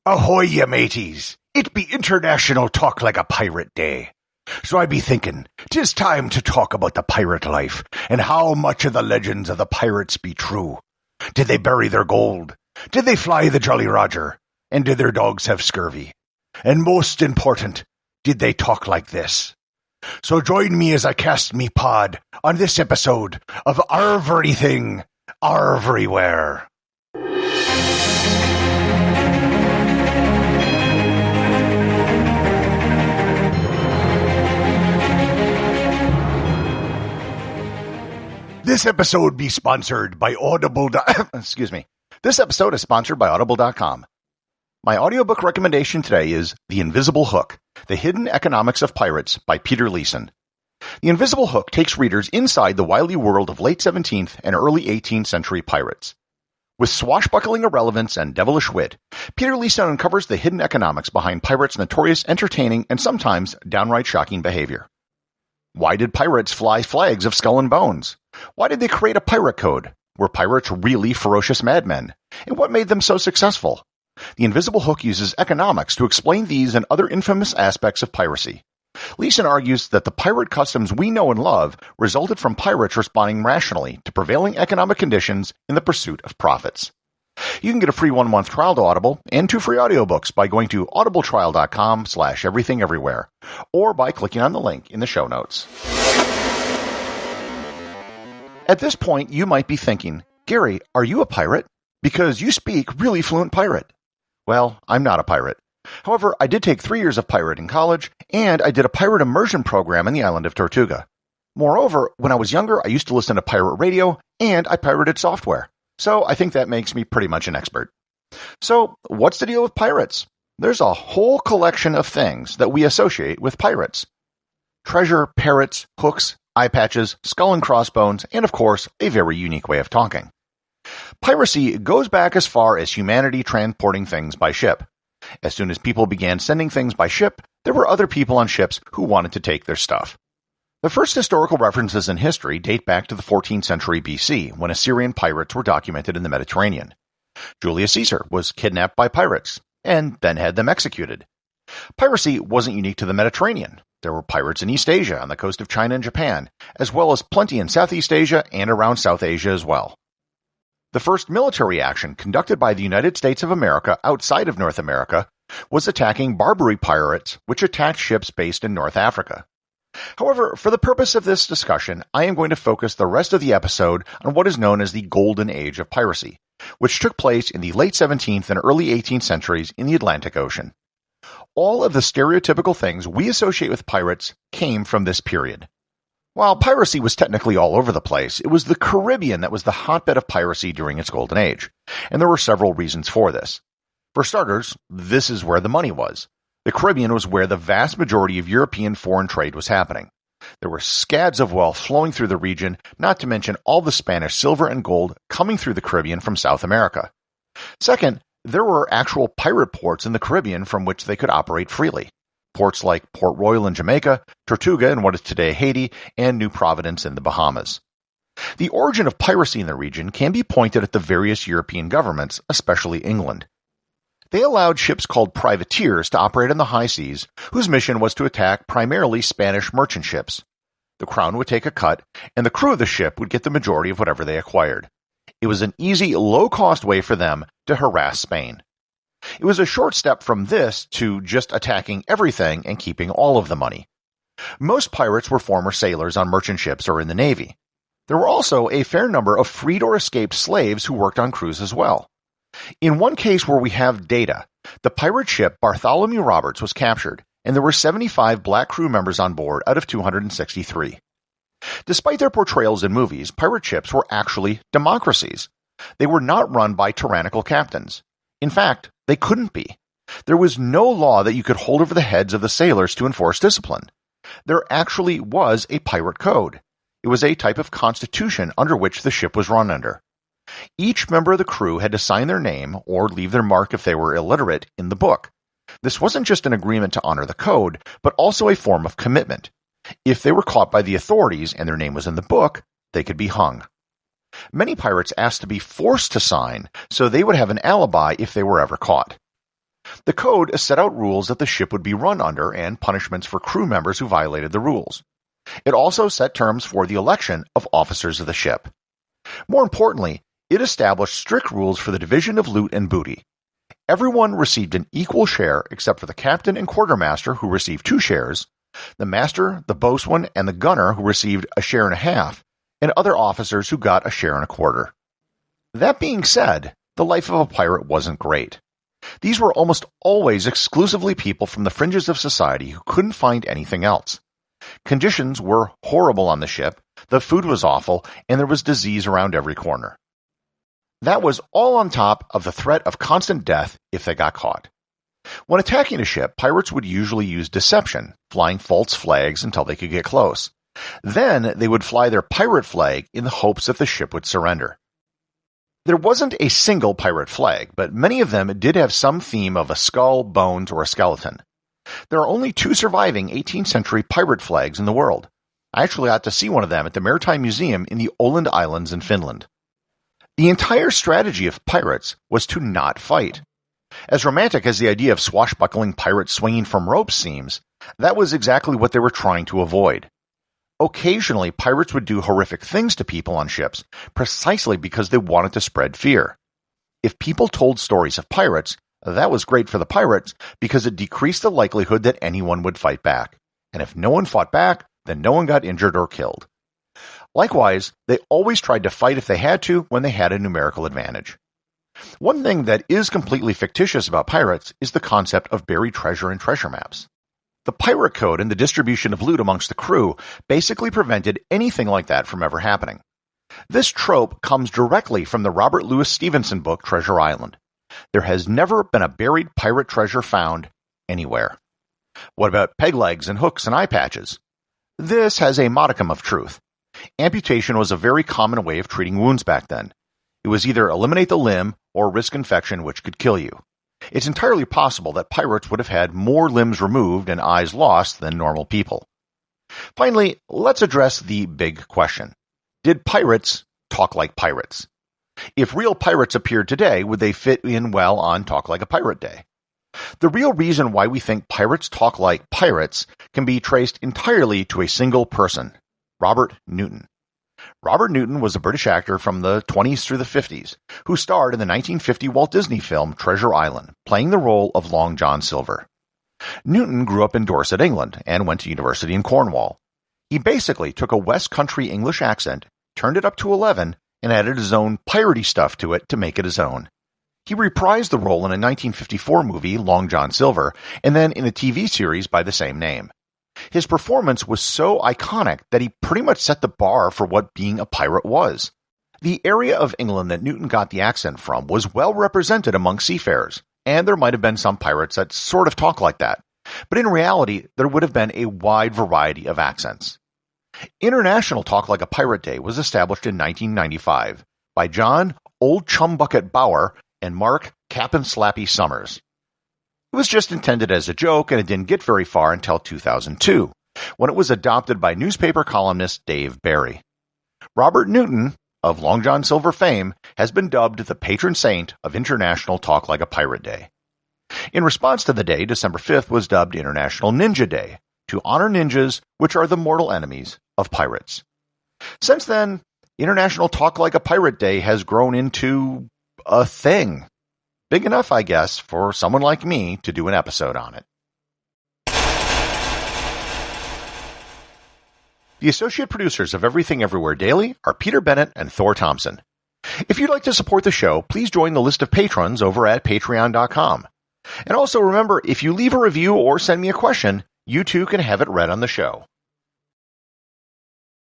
Ahoy, you mateys! It be International Talk Like a Pirate Day. So I be thinking, 'tis time to talk about the pirate life, and how much of the legends of the pirates be true. Did they bury their gold? Did they fly the Jolly Roger? And did their dogs have scurvy? And most important, did they talk like this? So join me as I cast me pod on this episode of Arrrverything Arrrverywhere. This episode be sponsored by Audible. This episode is sponsored by Audible.com. My audiobook recommendation today is The Invisible Hook, The Hidden Economics of Pirates by Peter Leeson. The Invisible Hook takes readers inside the wily world of late 17th and early 18th century pirates. With swashbuckling irrelevance and devilish wit, Peter Leeson uncovers the hidden economics behind pirates' notorious, entertaining, and sometimes downright shocking behavior. Why did pirates fly flags of skull and bones? Why did they create a pirate code? Were pirates really ferocious madmen? And what made them so successful? The Invisible Hook uses economics to explain these and other infamous aspects of piracy. Leeson argues that the pirate customs we know and love resulted from pirates responding rationally to prevailing economic conditions in the pursuit of profits. You can get a free 1-month trial to Audible and 2 free audiobooks by going to audibletrial.com/everythingeverywhere or by clicking on the link in the show notes. At this point, you might be thinking, Gary, are you a pirate? Because you speak really fluent pirate. Well, I'm not a pirate. However, I did take 3 years of pirate in college, and I did a pirate immersion program in the island of Tortuga. Moreover, when I was younger, I used to listen to pirate radio, and I pirated software. So I think that makes me pretty much an expert. So, what's the deal with pirates? There's a whole collection of things that we associate with pirates. Treasure, parrots, hooks, eye patches, skull and crossbones, and of course, a very unique way of talking. Piracy goes back as far as humanity transporting things by ship. As soon as people began sending things by ship, there were other people on ships who wanted to take their stuff. The first historical references in history date back to the 14th century BC, when Assyrian pirates were documented in the Mediterranean. Julius Caesar was kidnapped by pirates, and then had them executed. Piracy wasn't unique to the Mediterranean. There were pirates in East Asia on the coast of China and Japan, as well as plenty in Southeast Asia and around South Asia as well. The first military action conducted by the United States of America outside of North America was attacking Barbary pirates, which attacked ships based in North Africa. However, for the purpose of this discussion, I am going to focus the rest of the episode on what is known as the Golden Age of Piracy, which took place in the late 17th and early 18th centuries in the Atlantic Ocean. All of the stereotypical things we associate with pirates came from this period. While piracy was technically all over the place, it was the Caribbean that was the hotbed of piracy during its golden age, and there were several reasons for this. For starters, this is where the money was. The Caribbean was where the vast majority of European foreign trade was happening. There were scads of wealth flowing through the region, not to mention all the Spanish silver and gold coming through the Caribbean from South America. Second, there were actual pirate ports in the Caribbean from which they could operate freely. Ports like Port Royal in Jamaica, Tortuga in what is today Haiti, and New Providence in the Bahamas. The origin of piracy in the region can be pointed at the various European governments, especially England. They allowed ships called privateers to operate on the high seas, whose mission was to attack primarily Spanish merchant ships. The crown would take a cut, and the crew of the ship would get the majority of whatever they acquired. It was an easy, low-cost way for them to harass Spain. It was a short step from this to just attacking everything and keeping all of the money. Most pirates were former sailors on merchant ships or in the Navy. There were also a fair number of freed or escaped slaves who worked on crews as well. In one case where we have data, the pirate ship Bartholomew Roberts was captured, and there were 75 black crew members on board out of 263. Despite their portrayals in movies, pirate ships were actually democracies. They were not run by tyrannical captains. In fact, they couldn't be. There was no law that you could hold over the heads of the sailors to enforce discipline. There actually was a pirate code. It was a type of constitution under which the ship was run under. Each member of the crew had to sign their name, or leave their mark if they were illiterate, in the book. This wasn't just an agreement to honor the code, but also a form of commitment. If they were caught by the authorities and their name was in the book, they could be hung. Many pirates asked to be forced to sign, so they would have an alibi if they were ever caught. The code set out rules that the ship would be run under and punishments for crew members who violated the rules. It also set terms for the election of officers of the ship. More importantly, it established strict rules for the division of loot and booty. Everyone received an equal share except for the captain and quartermaster, who received 2 shares, the master, the boatswain, and the gunner, who received a share and a half, and other officers who got a share and a quarter. That being said, the life of a pirate wasn't great. These were almost always exclusively people from the fringes of society who couldn't find anything else. Conditions were horrible on the ship, the food was awful, and there was disease around every corner. That was all on top of the threat of constant death if they got caught. When attacking a ship, pirates would usually use deception, flying false flags until they could get close. Then they would fly their pirate flag in the hopes that the ship would surrender. There wasn't a single pirate flag, but many of them did have some theme of a skull, bones, or a skeleton. There are only 2 surviving 18th century pirate flags in the world. I actually got to see one of them at the Maritime Museum in the Åland Islands in Finland. The entire strategy of pirates was to not fight. As romantic as the idea of swashbuckling pirates swinging from ropes seems, that was exactly what they were trying to avoid. Occasionally, pirates would do horrific things to people on ships, precisely because they wanted to spread fear. If people told stories of pirates, that was great for the pirates because it decreased the likelihood that anyone would fight back. And if no one fought back, then no one got injured or killed. Likewise, they always tried to fight if they had to when they had a numerical advantage. One thing that is completely fictitious about pirates is the concept of buried treasure and treasure maps. The pirate code and the distribution of loot amongst the crew basically prevented anything like that from ever happening. This trope comes directly from the Robert Louis Stevenson book Treasure Island. There has never been a buried pirate treasure found anywhere. What about peg legs and hooks and eye patches? This has a modicum of truth. Amputation was a very common way of treating wounds back then. It was either eliminate the limb or risk infection, which could kill you. It's entirely possible that pirates would have had more limbs removed and eyes lost than normal people. Finally, let's address the big question. Did pirates talk like pirates? If real pirates appeared today, would they fit in well on Talk Like a Pirate Day? The real reason why we think pirates talk like pirates can be traced entirely to a single person, Robert Newton. Robert Newton was a British actor from the 20s through the 50s who starred in the 1950 Walt Disney film Treasure Island, playing the role of Long John Silver. Newton grew up in Dorset, England, and went to university in Cornwall. He basically took a West Country English accent, turned it up to 11, and added his own piratey stuff to it to make it his own. He reprised the role in a 1954 movie, Long John Silver, and then in a TV series by the same name. His performance was so iconic that he pretty much set the bar for what being a pirate was. The area of England that Newton got the accent from was well represented among seafarers, and there might have been some pirates that sort of talk like that. But in reality, there would have been a wide variety of accents. International Talk Like a Pirate Day was established in 1995 by John Old Chumbucket Bauer and Mark Cap'n Slappy Summers. It was just intended as a joke, and it didn't get very far until 2002, when it was adopted by newspaper columnist Dave Barry. Robert Newton, of Long John Silver fame, has been dubbed the patron saint of International Talk Like a Pirate Day. In response to the day, December 5th was dubbed International Ninja Day, to honor ninjas, which are the mortal enemies of pirates. Since then, International Talk Like a Pirate Day has grown into a thing. Big enough, I guess, for someone like me to do an episode on it. The associate producers of Everything Everywhere Daily are Peter Bennett and Thor Thomsen. If you'd like to support the show, please join the list of patrons over at patreon.com. And also remember, if you leave a review or send me a question, you too can have it read on the show.